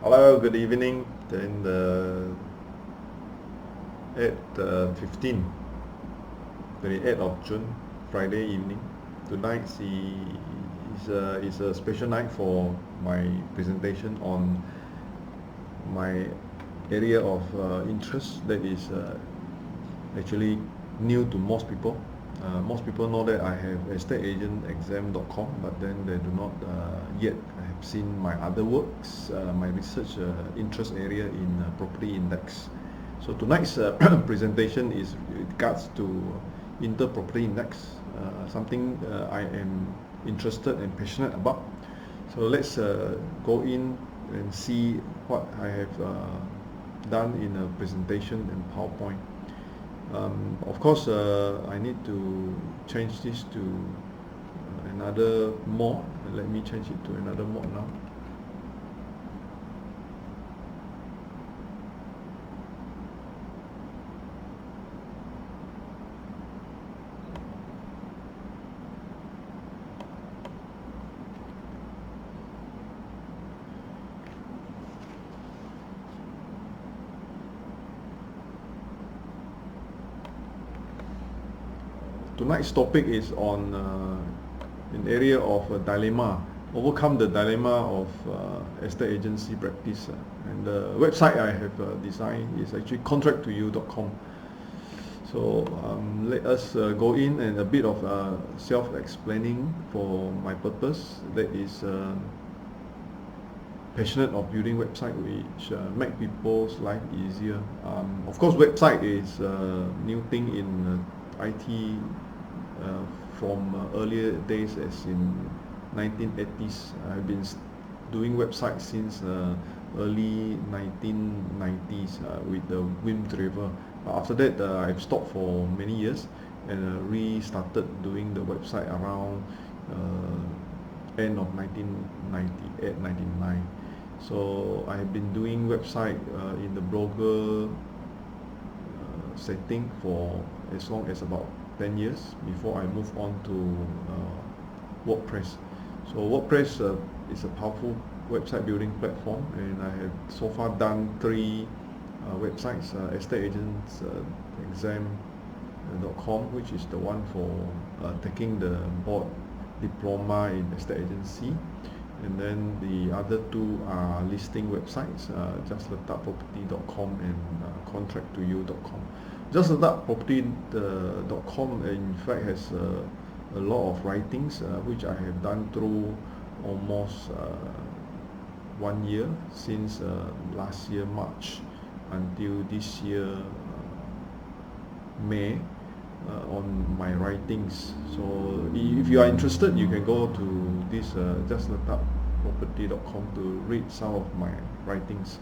Hello, good evening. Then at 15, 28th of June, Friday evening. Tonight is a special night for my presentation on my area of interest that is actually new to most people. Most people know that I have estateagentexam.com, but then they do not yet have seen my other works, my research interest area in property index. So tonight's presentation is regards to inter-property index, something I am interested and passionate about. So let's go in and see what I have done in a presentation in PowerPoint. Of course, I need to change this to another mode. Let me change it to another mode now. Tonight's topic is on an area of dilemma, overcome the dilemma of estate agency practice. And the website I have designed is actually Contract2U.com. So let us go in and a bit of self-explaining for my purpose. That is passionate of building website which make people's life easier. Of course, website is a new thing in IT from earlier days, as in 1980s. I've been doing websites since early 1990s with the WinDriver. After that, I've stopped for many years and restarted doing the website around end of 1998, 99. So I have been doing website in the blogger setting for as long as about 10 years before I move on to WordPress. So WordPress is a powerful website building platform, and I have so far done 3 websites: estateagentexam.com, which is the one for taking the board diploma in estate agency, and then the other 2 are listing websites, justletakproperty.com and contract2u.com. Justletakproperty.com in fact has a lot of writings which I have done through almost 1 year, since last year March until this year May, on my writings. So if you are interested, you can go to this justletakproperty.com to read some of my writings.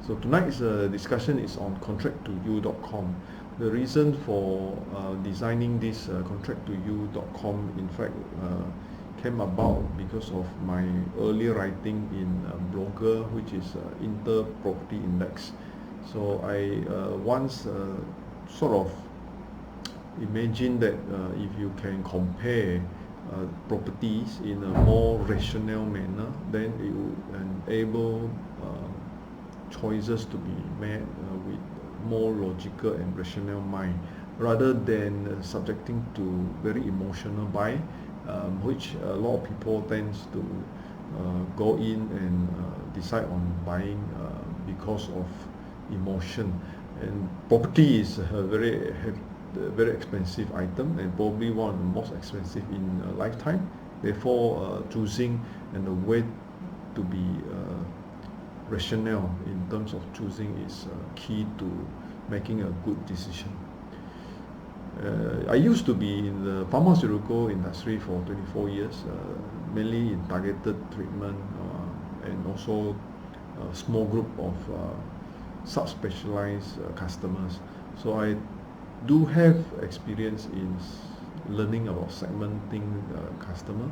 So tonight's discussion is on contract2u.com. The reason for designing this contract2u.com in fact came about because of my earlier writing in blogger, which is inter-property index. So I once sort of imagine that if you can compare properties in a more rational manner, then it will enable choices to be made with more logical and rational mind, rather than subjecting to very emotional buy, which a lot of people tends to go in and decide on buying because of emotion. And property is a very expensive item, and probably one of the most expensive in a lifetime. Therefore, choosing and the way to be rationale in terms of choosing is key to making a good decision. I used to be in the pharmaceutical industry for 24 years, mainly in targeted treatment and also a small group of subspecialized customers. So I do have experience in learning about segmenting customer,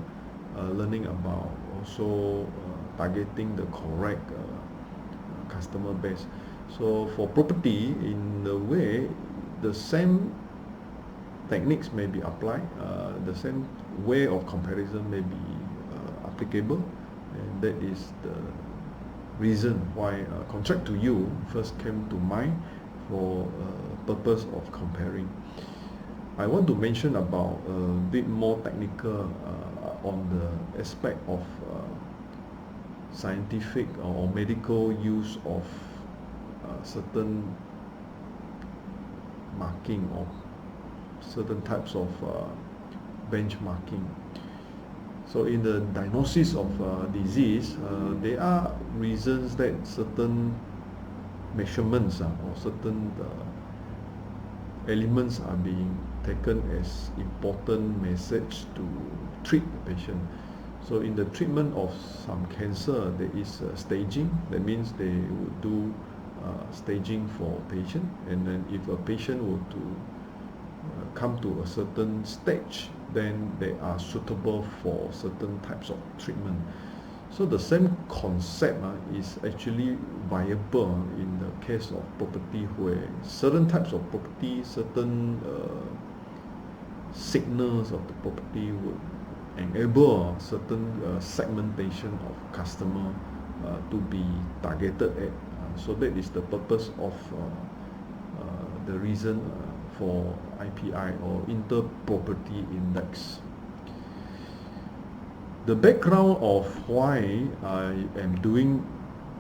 learning about also targeting the correct customer base. So for property, in a way, the same techniques may be applied, the same way of comparison may be applicable, and that is the reason why Contract2U first came to mind for purpose of comparing. I want to mention about a bit more technical on the aspect of scientific or medical use of certain marking or certain types of benchmarking. So in the diagnosis of disease, there are reasons that certain measurements or certain elements are being taken as important message to treat the patient. So in the treatment of some cancer, there is staging. That means they would do staging for patient, and then if a patient were to come to a certain stage, then they are suitable for certain types of treatment. So the same concept is actually viable in the case of property, where certain types of property, certain signals of the property would enable certain segmentation of customer to be targeted at. So that is the purpose of the reason for IPI or Inter-Property Index. The background of why I am doing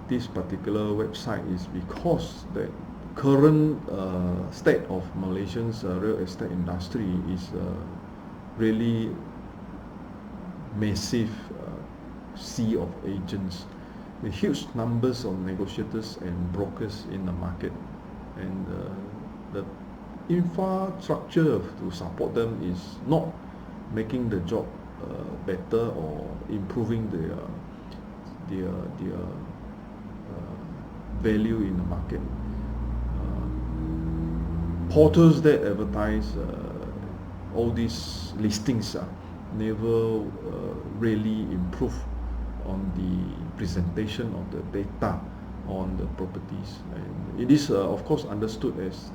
this particular website is because the current state of Malaysian's real estate industry is really massive sea of agents with huge numbers of negotiators and brokers in the market, and the infrastructure to support them is not making the job better or improving their value in the market. Portals that advertise all these listings never really improve on the presentation of the data on the properties, and it is of course understood as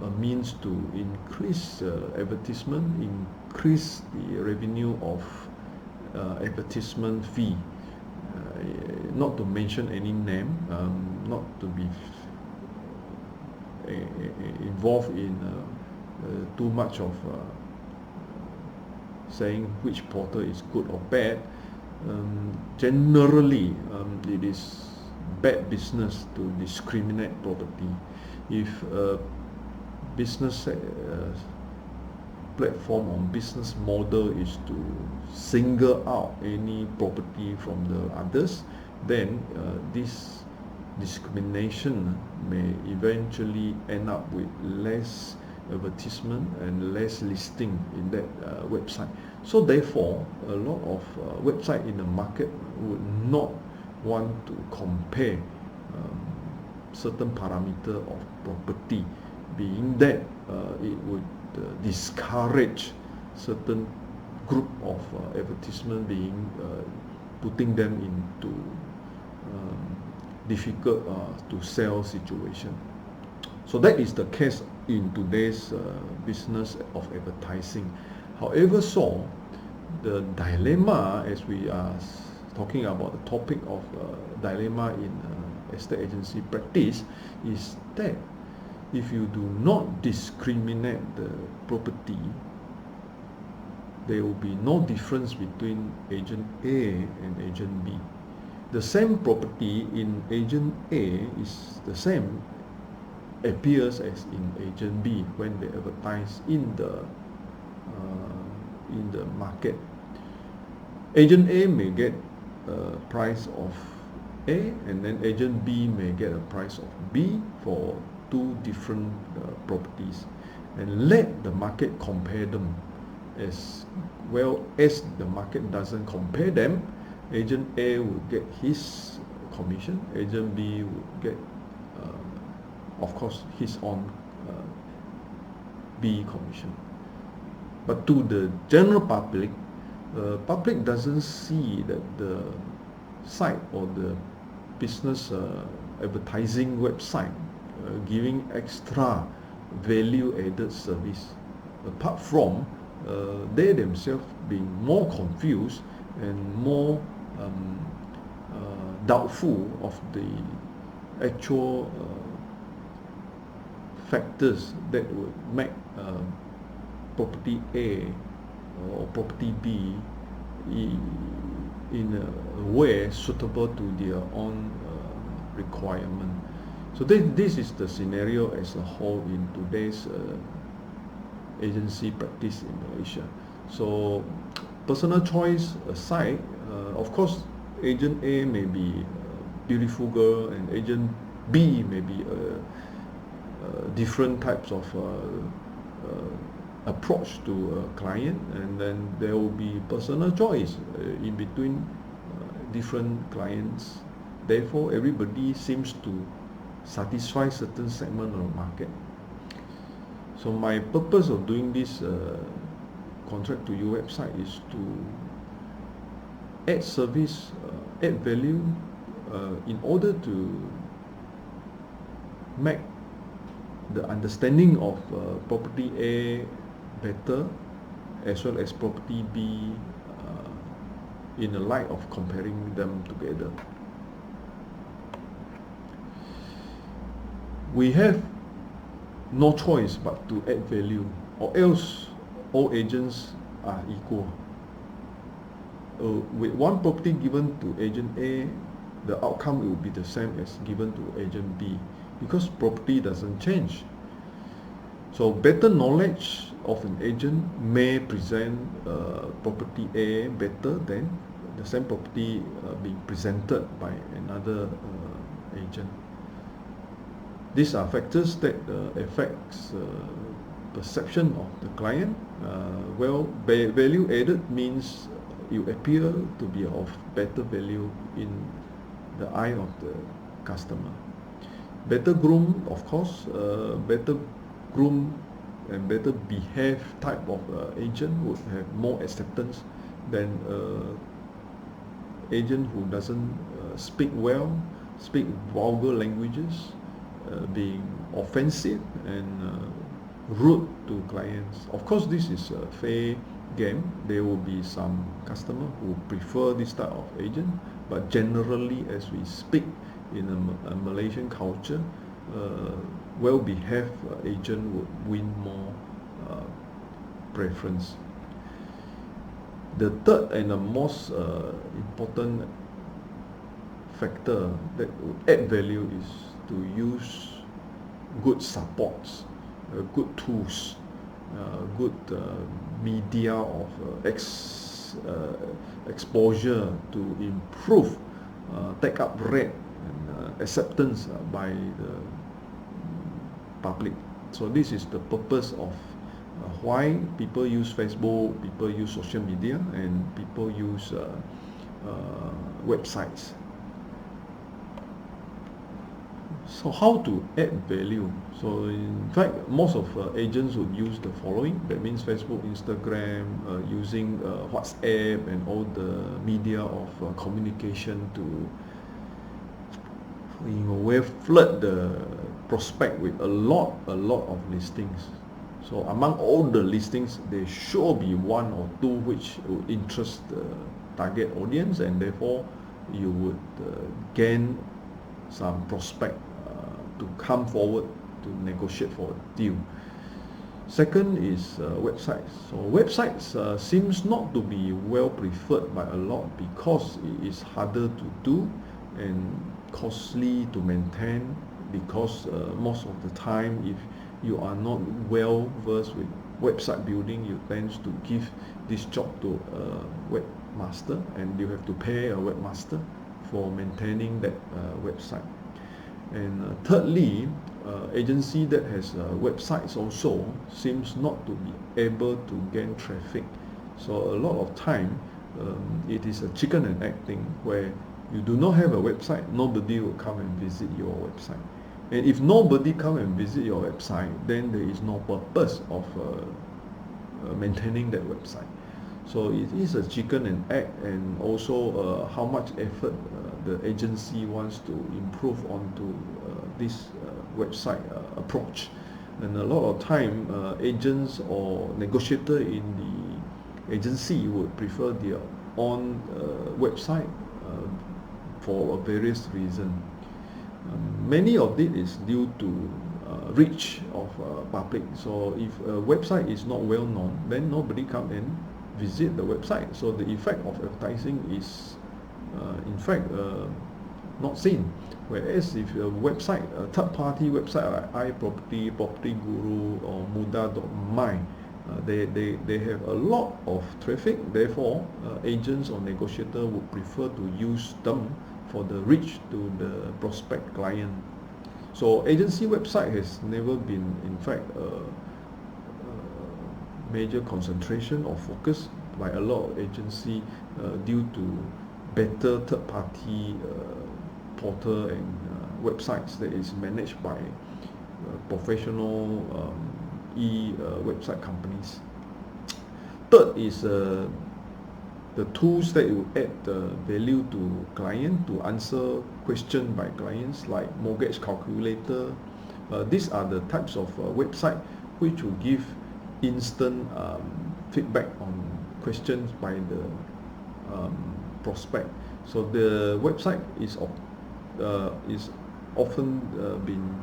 a means to increase advertisement, increase the revenue of advertisement fee, not to mention any name, not to be involved in too much of saying which portal is good or bad. Generally, it is bad business to discriminate property. If a business platform or business model is to single out any property from the others, then this discrimination may eventually end up with less advertisement and less listing in that website. So therefore, a lot of websites in the market would not want to compare certain parameter of property, being that it would discourage certain group of advertisement being putting them into difficult to sell situation. So that is the case in today's business of advertising. However, so the dilemma, as we are talking about the topic of dilemma in estate agency practice, is that if you do not discriminate the property, there will be no difference between agent A and agent B. The same property in agent A is the same, appears as in agent B when they advertise in the market. Agent A may get a price of A, and then agent B may get a price of B for two different properties, and let the market compare them. As well as the market doesn't compare them, agent A would get his commission, agent B would get of course his own B commission. But to the general public, public doesn't see that the site or the business advertising website giving extra value added service, apart from they themselves being more confused and more doubtful of the actual factors that would make property A or property B in a way suitable to their own requirement. So this is the scenario as a whole in today's agency practice in Malaysia. So personal choice aside, of course, agent A may be a beautiful girl and agent B may be different types of approach to a client, and then there will be personal choice in between different clients. Therefore, everybody seems to satisfy certain segment of the market. So my purpose of doing this Contract2U website is to add service, add value in order to make the understanding of property A better, as well as property B in the light of comparing them together. We have no choice but to add value, or else all agents are equal. With one property given to agent A, the outcome will be the same as given to agent B, because property doesn't change. So better knowledge of an agent may present property A better than the same property being presented by another agent. These are factors that affects perception of the client. Well, value added means you appear to be of better value in the eye of the customer. Better groom, of course, better groom and better behave type of agent would have more acceptance than agent who doesn't speak well, speak vulgar languages, being offensive and rude to clients. Of course, this is a fair game. There will be some customer who prefer this type of agent, but generally, as we speak in a Malaysian culture, well-behaved agent would win more preference. The third and the most important factor that would add value is to use good supports, good tools, good media of exposure to improve take-up rate and acceptance by the public. So this is the purpose of why people use Facebook, people use social media, and people use websites. So how to add value? So in fact, most of agents would use the following. That means Facebook, Instagram, using WhatsApp and all the media of communication to, in a way, flood the prospect with a lot of listings. So among all the listings, there should be one or two which would interest the target audience, and therefore you would gain some prospect to come forward to negotiate for a deal. Second is websites. So websites seems not to be well preferred by a lot because it is harder to do and costly to maintain, because most of the time, if you are not well versed with website building, you tend to give this job to a webmaster, and you have to pay a webmaster for maintaining that website. And thirdly, agency that has websites also seems not to be able to gain traffic. So a lot of time, it is a chicken and egg thing, where you do not have a website, nobody will come and visit your website. And if nobody come and visit your website, then there is no purpose of maintaining that website. So it is a chicken and egg, and also how much effort the agency wants to improve onto this website approach. And a lot of time, agents or negotiator in the agency would prefer their own website for various reasons. Many of it is due to reach of public. So if a website is not well known, then nobody come and visit the website. So the effect of advertising is in fact not seen. Whereas if a website, a third-party website like iProperty, Property Guru, or Muda.my, they have a lot of traffic. Therefore, agents or negotiator would prefer to use them for the reach to the prospect client. So agency website has never been, in fact, a major concentration or focus by a lot of agency due to better third-party portal and websites that is managed by professional website companies. Third is the tools that will add value to client to answer questions by clients, like mortgage calculator. These are the types of website which will give instant feedback on questions by the prospect. So the website is often been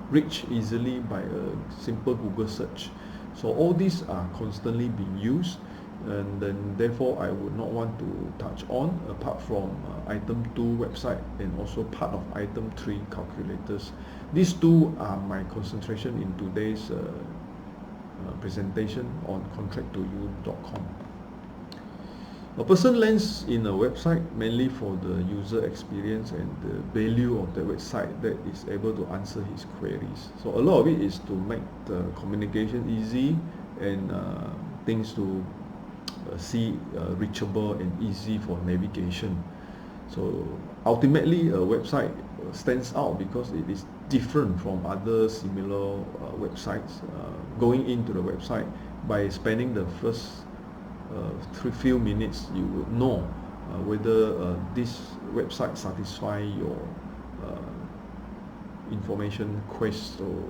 reached easily by a simple Google search. So all these are constantly being used, and then therefore I would not want to touch on, apart from item 2 website and also part of item 3 calculators. These two are my concentration in today's presentation on Contract2U.com. A person lands in a website mainly for the user experience and the value of the website that is able to answer his queries. So a lot of it is to make the communication easy and things to see reachable and easy for navigation. So ultimately, a website stands out because it is different from other similar websites. Going into the website, by spending the first few minutes, you would know whether this website satisfy your information quest, or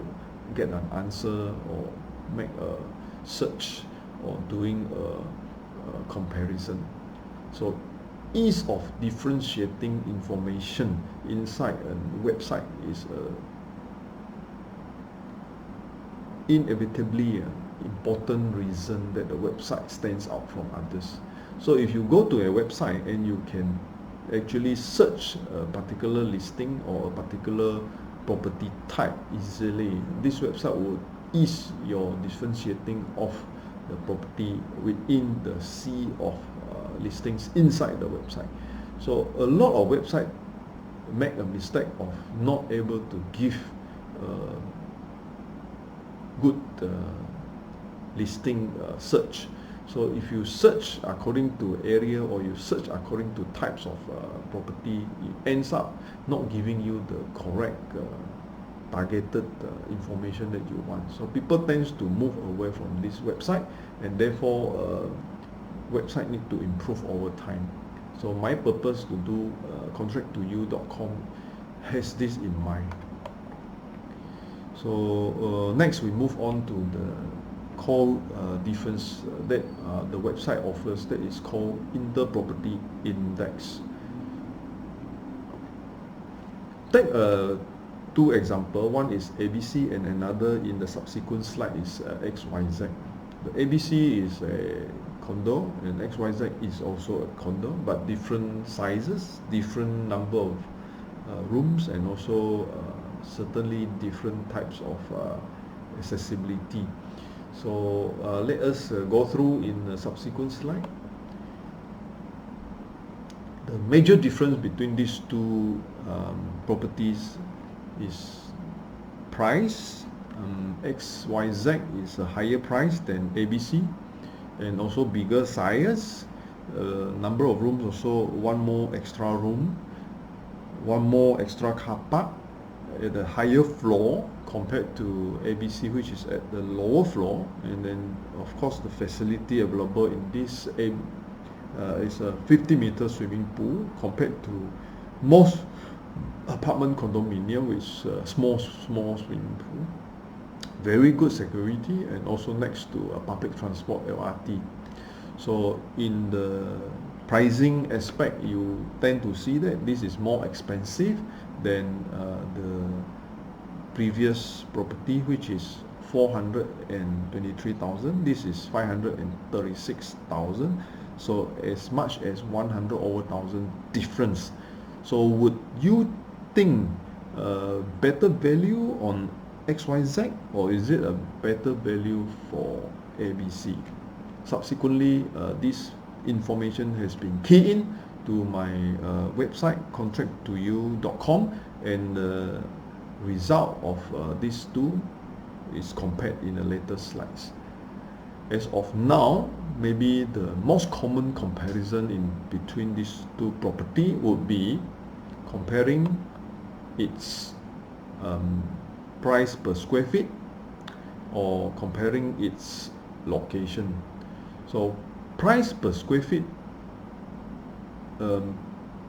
get an answer, or make a search, or doing a comparison. So ease of differentiating information inside a website is inevitably important reason that the website stands out from others. So if you go to a website and you can actually search a particular listing or a particular property type easily, this website will ease your differentiating of the property within the sea of listings inside the website. So a lot of websites make a mistake of not able to give good listing search. So if you search according to area, or you search according to types of property, it ends up not giving you the correct targeted information that you want. So people tends to move away from this website, and therefore website need to improve over time. So my purpose to do Contract2U.com has this in mind. So next we move on to the core difference that the website offers, that is called Interproperty Index. Take two examples. One is ABC and another in the subsequent slide is XYZ. The ABC is a condo and XYZ is also a condo, but different sizes, different number of rooms, and also certainly different types of accessibility. So let us go through in the subsequent slide. The major difference between these two properties is price. XYZ is a higher price than ABC, and also bigger size. Number of rooms also one more extra room, one more extra car park at a higher floor compared to ABC, which is at the lower floor. And then of course the facility available in this is a 50-meter swimming pool compared to most apartment condominium with small swimming pool. Very good security, and also next to a public transport, LRT. So in the pricing aspect, you tend to see that this is more expensive than the previous property, which is 423,000. This is 536,000. So as much as 100 over thousand difference. So would you think better value on XYZ, or is it a better value for ABC? Subsequently, this information has been keyed in to my website contract2u.com, and the result of these two is compared in the later slides. As of now, maybe the most common comparison in between these two property would be comparing its price per square feet or comparing its location. So price per square feet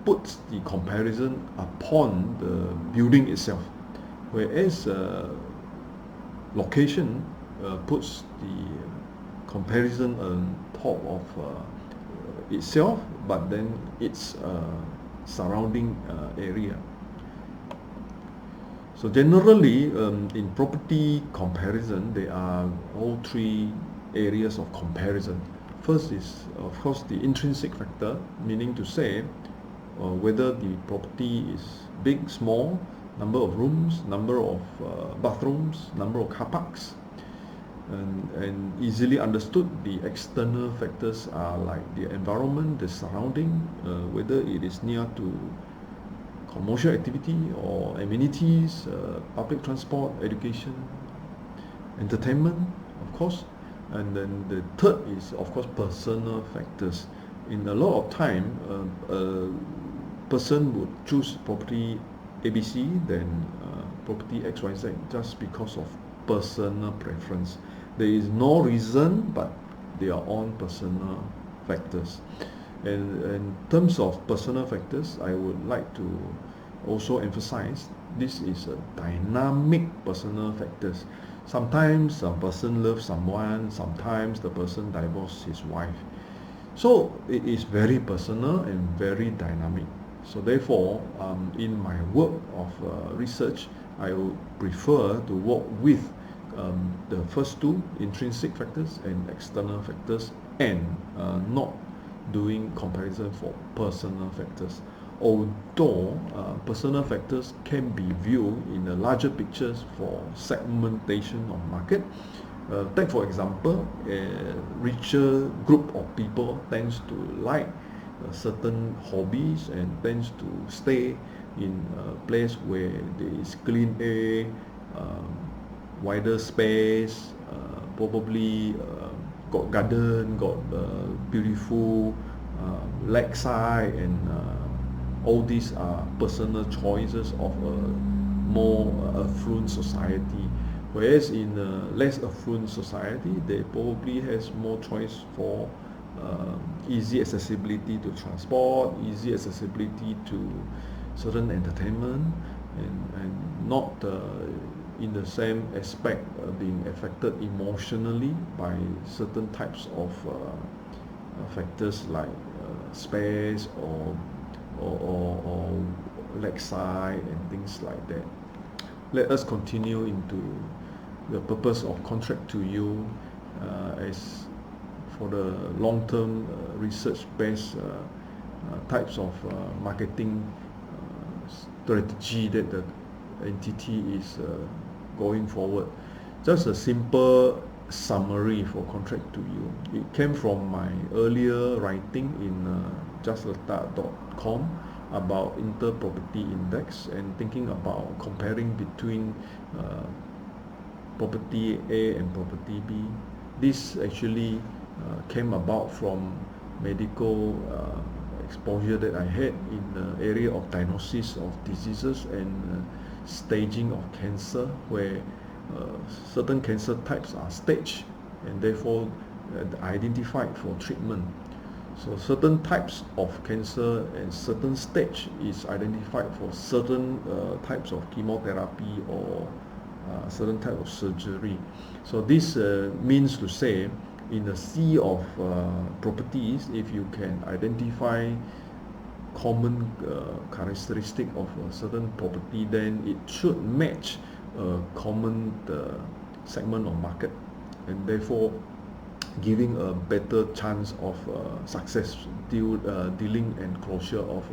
puts the comparison upon the building itself, whereas location puts the comparison on top of itself, but then its surrounding area. So generally, in property comparison, there are all three areas of comparison. First is, of course, the intrinsic factor, meaning to say whether the property is big, small, number of rooms, number of bathrooms, number of car parks. And easily understood, the external factors are like the environment, the surrounding, whether it is near to commercial activity or amenities, public transport, education, entertainment, of course. And then the third is, of course, personal factors. In a lot of time, a person would choose property ABC than property XYZ just because of personal preference. There is no reason, but they are all personal factors. And in terms of personal factors, I would like to also emphasize this is a dynamic personal factors. Sometimes a person loves someone, sometimes the person divorced his wife. So it is very personal and very dynamic. So therefore, in my work of research, I would prefer to work with the first two, intrinsic factors and external factors, and not doing comparison for personal factors. Although personal factors can be viewed in a larger pictures for segmentation of market. Take for example, a richer group of people tends to like certain hobbies and tends to stay in a place where there is clean air, wider space, probably got garden, got beautiful lakeside, and all these are personal choices of a more affluent society. Whereas in a less affluent society, they probably has more choice for easy accessibility to transport, easy accessibility to certain entertainment, and not in the same aspect being affected emotionally by certain types of factors like space or lakeside and things like that. Let us continue into the purpose of Contract2U as for the long-term research-based types of marketing strategy that the entity is going forward. Just a simple summary for Contract2U. It came from my earlier writing in justleta.com about inter-property index and thinking about comparing between property A and property B. This actually came about from medical exposure that I had in the area of diagnosis of diseases and staging of cancer, where certain cancer types are staged and therefore identified for treatment. So certain types of cancer and certain stage is identified for certain types of chemotherapy or certain type of surgery. So this means to say in a sea of properties, if you can identify common characteristic of a certain property, then it should match a common segment of market, and therefore giving a better chance of success dealing and closure of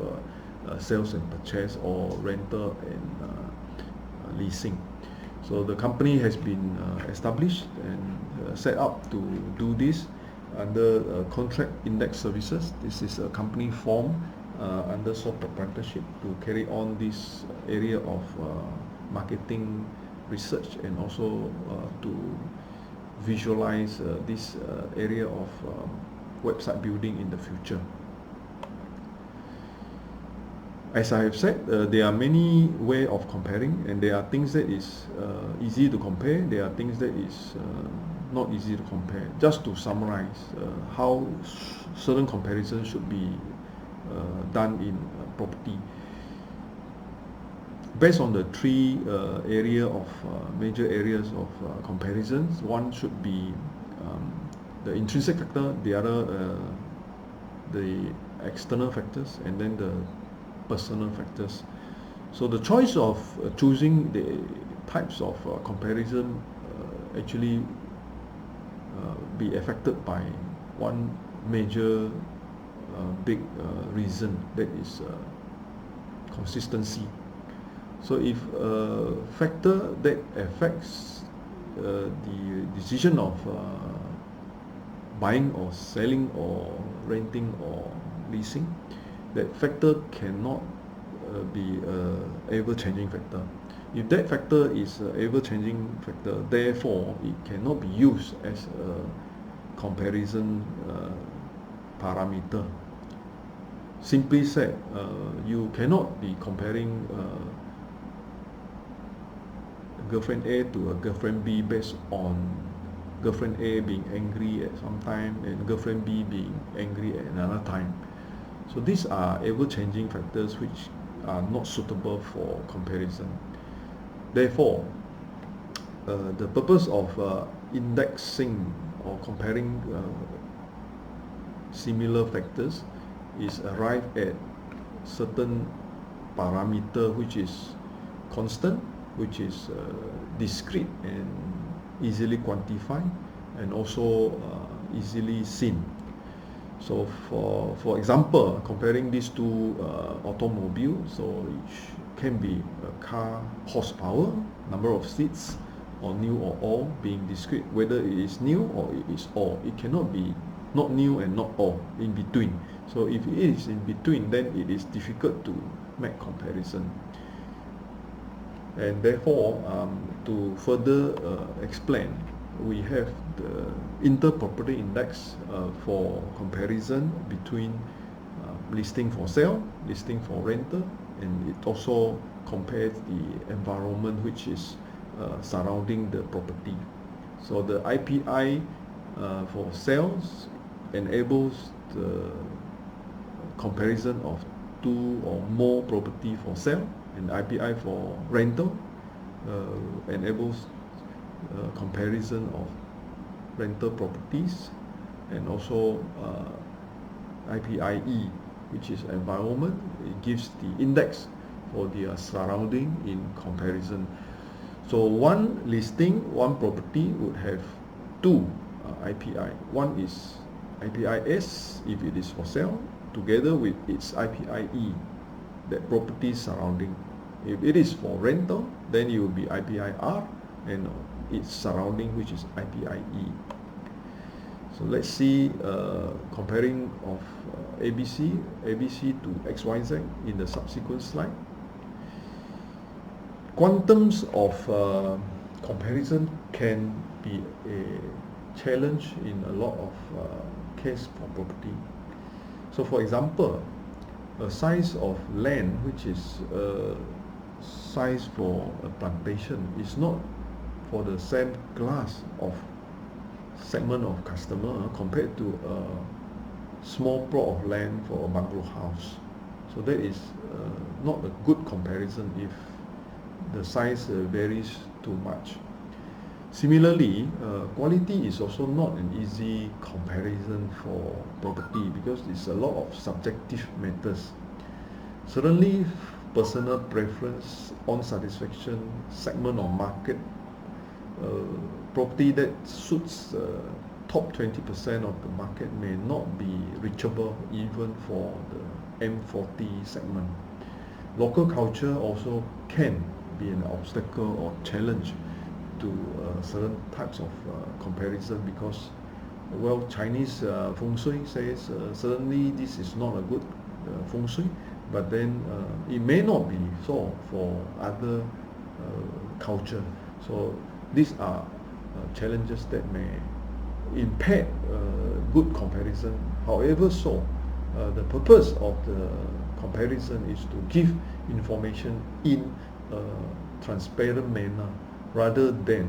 sales and purchase, or rental and leasing. So the company has been established and set up to do this under Contract Index Services. This is a company formed under sole proprietorship to carry on this area of marketing research, and also to visualize this area of website building in the future. As I have said, there are many ways of comparing, and there are things that is easy to compare, there are things that is not easy to compare. Just to summarize how certain comparisons should be done in property. Based on the three major areas of comparisons, one should be the intrinsic factor, the other the external factors, and then the personal factors. So the choice of choosing the types of comparison actually be affected by one major big reason, that is consistency. So if a factor that affects the decision of buying or selling or renting or leasing, that factor cannot be an ever-changing factor. If that factor is an ever-changing factor, therefore it cannot be used as a comparison parameter. Simply said, you cannot be comparing girlfriend A to a girlfriend B based on girlfriend A being angry at some time and girlfriend B being angry at another time. So these are ever-changing factors which are not suitable for comparison. Therefore, the purpose of indexing or comparing similar factors is arrive at certain parameter which is constant, which is discrete and easily quantified, and also easily seen. So for example, comparing these two automobiles, so it can be a car horsepower, number of seats, or new or old, being discrete, whether it is new or it is old. It cannot be not new and not old, in between. So if it is in between, then it is difficult to make comparison. And therefore, to further explain, we have the inter-property index for comparison between listing for sale, listing for rental, and it also compares the environment which is surrounding the property. So the IPI for sales enables the comparison of two or more property for sale, and IPI for rental enables comparison of rental properties, and also IPIE, which is environment. It gives the index for their surrounding in comparison. So one listing, one property would have two IPI. One is IPIS if it is for sale, together with its IPIE, that property surrounding. If it is for rental, then it will be IPIR and its surrounding, which is IPIE. So let's see comparing of ABC to XYZ in the subsequent slide. Quantums of comparison can be a challenge in a lot of case for property. So for example, a size of land which is size for a plantation is not for the same class of segment of customer compared to a small plot of land for a bungalow house. So that is not a good comparison if the size varies too much. Similarly, quality is also not an easy comparison for property because it's a lot of subjective matters. Certainly, personal preference, on satisfaction, segment or market, property that suits top 20% of the market may not be reachable even for the M40 segment. Local culture also can be an obstacle or challenge to certain types of comparison because, well, Chinese feng shui says certainly this is not a good feng shui, but then it may not be so for other culture. So these are challenges that may impair good comparison. However, so the purpose of the comparison is to give information in a transparent manner rather than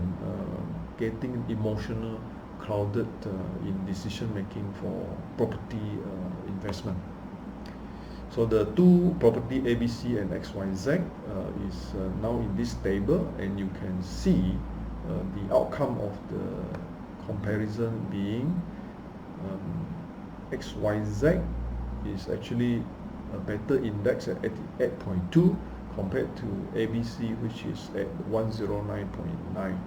getting emotional, clouded in decision making for property investment. So the two property ABC and XYZ is now in this table, and you can see the outcome of the comparison being XYZ is actually a better index at 88.2 compared to ABC, which is at 109.9.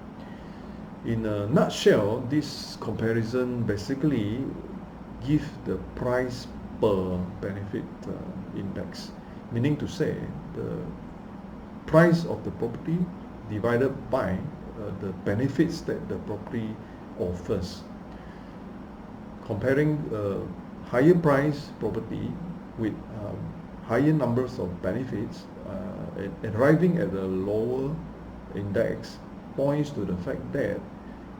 In a nutshell, this comparison basically gives the price per benefit index, meaning to say the price of the property divided by the benefits that the property offers. Comparing higher price property with higher numbers of benefits, arriving at a lower index points to the fact that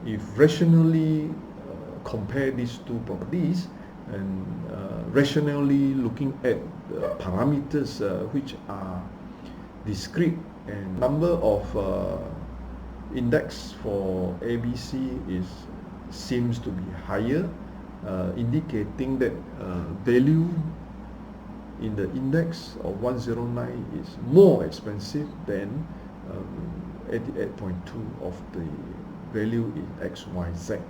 if rationally compare these two properties and rationally looking at parameters which are discrete, and number of index for ABC seems to be higher, indicating that value in the index of 109 is more expensive than 88.2 of the value in XYZ.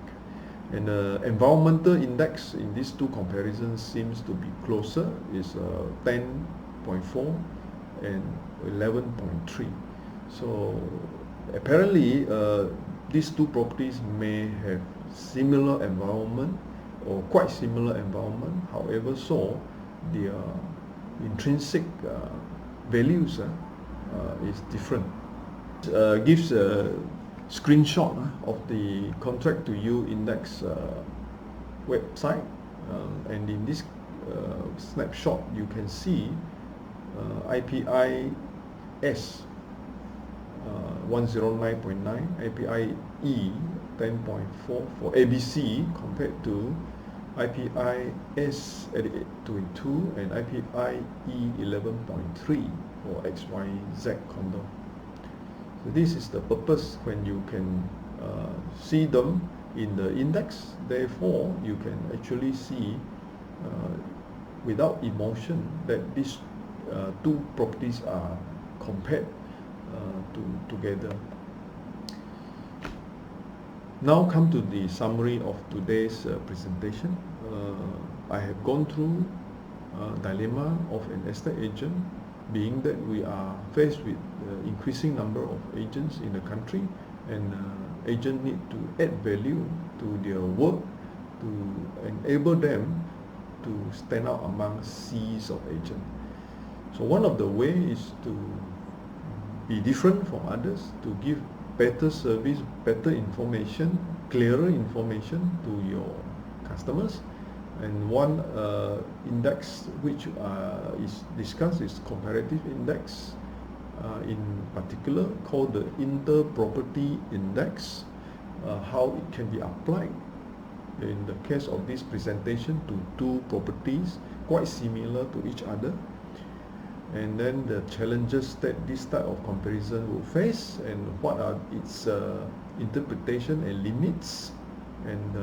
And the environmental index in these two comparisons seems to be closer, is 10.4 and 11.3. So apparently these two properties may have similar environment or quite similar environment. However, so their intrinsic values is different. Gives a screenshot of the Contract2U index website, and in this snapshot you can see IPI-S 109.9, IPI-E 10.4 for ABC compared to IPI-S 88.2 and IPI-E 11.3 for XYZ condo. So this is the purpose when you can see them in the index. Therefore, you can actually see without emotion that these two properties are compared together. Now come to the summary of today's presentation. I have gone through dilemma of an estate agent, being that we are faced with increasing number of agents in the country, and agents need to add value to their work to enable them to stand out among seas of agents. So one of the ways is to be different from others, to give better service, better information, clearer information to your customers. And one index which is discussed is comparative index, in particular called the inter-property index, how it can be applied in the case of this presentation to two properties quite similar to each other, and then the challenges that this type of comparison will face and what are its interpretation and limits, and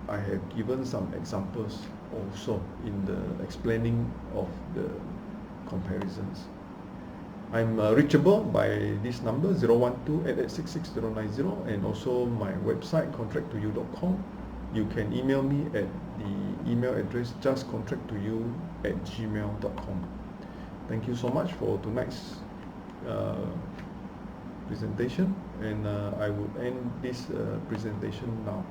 I have given some examples also in the explaining of the comparisons. I'm reachable by this number 012-8866-090, and also my website contract2u.com. You can email me at the email address justcontract2u@gmail.com. Thank you so much for tonight's presentation, and I will end this presentation now.